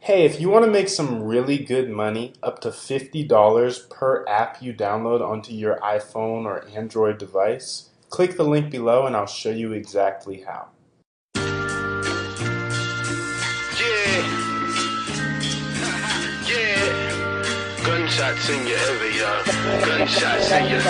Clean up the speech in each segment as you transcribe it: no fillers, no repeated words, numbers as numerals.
Hey, if you want to make some really good money, up to $50 per app you download onto your iPhone or Android device, click the link below and I'll show you exactly how. Yeah, yeah. Gunshots in your area, gunshots in your.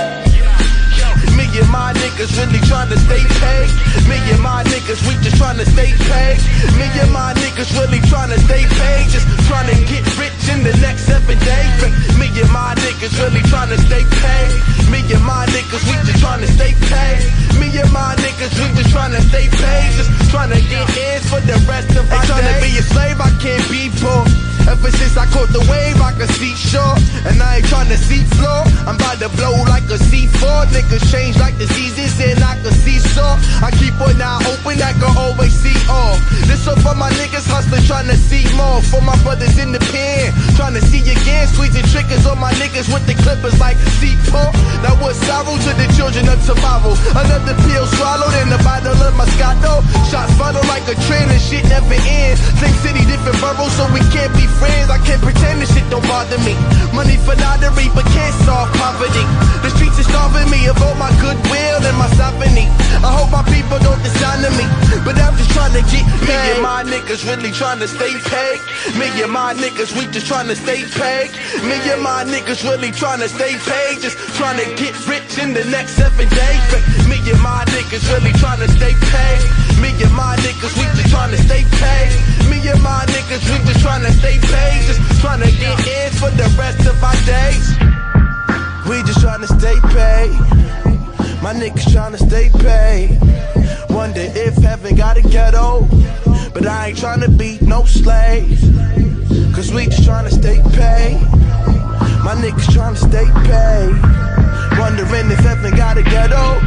Me and my niggas really tryna stay paid. Me and my niggas, we just tryna stay paid. Me and my niggas really tryna stay paid. Just tryna get rich in the next 7 days. Me and my niggas really tryna stay paid. Me and my niggas, we just tryna stay paid. Me and my niggas, we just tryna stay paid. Just tryna get ends for the rest of our days. Tryna be a slave, I can't be poor. Ever since I caught the wave, I can see shore. And I ain't tryna see floor. I'm about to blow like a C4. Niggas change like the seasons and I can see saw. I keep one eye open, I can always see all. This up for my niggas hustling, tryna see more. For my brothers in the pen, tryna see again. Squeezing triggers on my niggas with the clippers like C4. That was sorrow to the children of tomorrow. Another pill swallowed in the bottle of Moscato. Shots follow like a trend and shit never ends. Same city, different boroughs, so we can't be friends. I can't pretend this shit don't bother me. Money for lottery, but can't solve poverty. The streets are starving me of all my goodwill and my sovereignty. I hope my people don't dishonor me, but I'm just trying to get paid. Me and my niggas really trying to stay paid. Me and my niggas, we just trying to stay paid. Me and my niggas really trying to stay paid. Just trying to get rich in the next 7 days. Me and my niggas really trying to stay paid. Me and my niggas, we just trying to stay paid. Me and my niggas, we just trying to stay paid. Just trying to get ends for the rest of our days. We just trying to stay paid. My niggas tryna stay paid. Wonder if heaven got a ghetto, but I ain't tryna be no slave. Cause we just tryna stay paid. My niggas tryna stay paid. Wondering if heaven got a ghetto,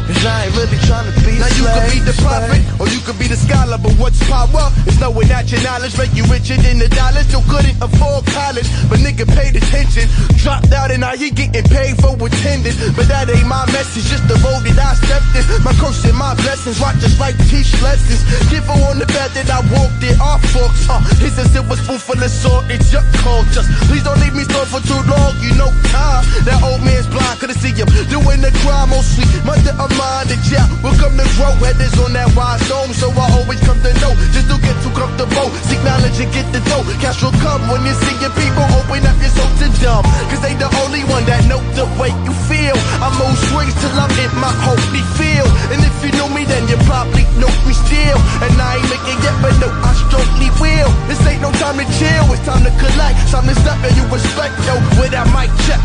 cause I ain't really tryna be a slave. Now you could be the prophet, or you could be the scholar, but what's power? It's knowing that your knowledge make you richer than the dollars. Still couldn't afford college, but nigga paid attention. Dropped out and now he getting paid for attending. But that ain't my message, just the road that I stepped in. My curse and my blessings, watch us like teach lessons. Give her on the bed that I walked it off folks. Here's a silver spoon full of salt, it's your call. Just please don't leave me stuck for too long, you know time. That old man's blind, couldn't see him doing the crime mostly. Mother of mine, the jail will come to grow. Headers on that wide stone, so I always come to know. Just don't get too comfortable, seek knowledge and get the dough. Cash will come when you see your people open up your soul to dumb. Cause they the only one that know the way you feel. I move swings till I'm in my holy field. And if you know me, then you probably know me still. And I ain't making yet, but no, I strongly will. This ain't no time to chill, it's time to collect. Time to step and you respect, yo, with that mic check.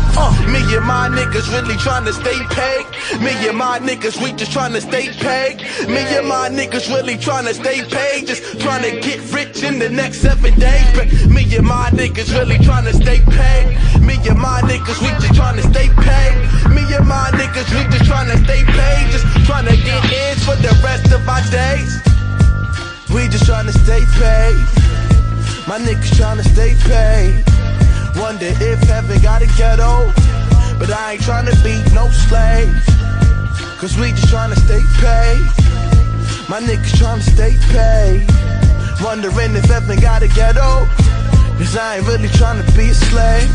Me and my niggas really trying to stay paid. Me and my niggas, we just trying to stay paid. Me and my niggas really trying to stay paid. Just trying to get rich in the next 7 days. But me and my niggas really trying to stay paid. Me and my niggas, we just trying to stay paid. Me and my niggas, we just trying to stay paid. Just trying to get ends for the rest of our days. We just trying to stay paid. My niggas trying to stay paid. Wonder if heaven got a ghetto, but I ain't tryna be no slave. Cause we just tryna stay paid. My niggas tryna stay paid. Wondering if heaven got a ghetto, cause I ain't really tryna be a slave.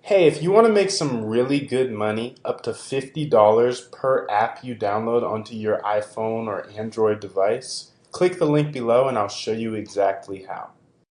Hey, if you want to make some really good money, up to $50 per app you download onto your iPhone or Android device, click the link below and I'll show you exactly how.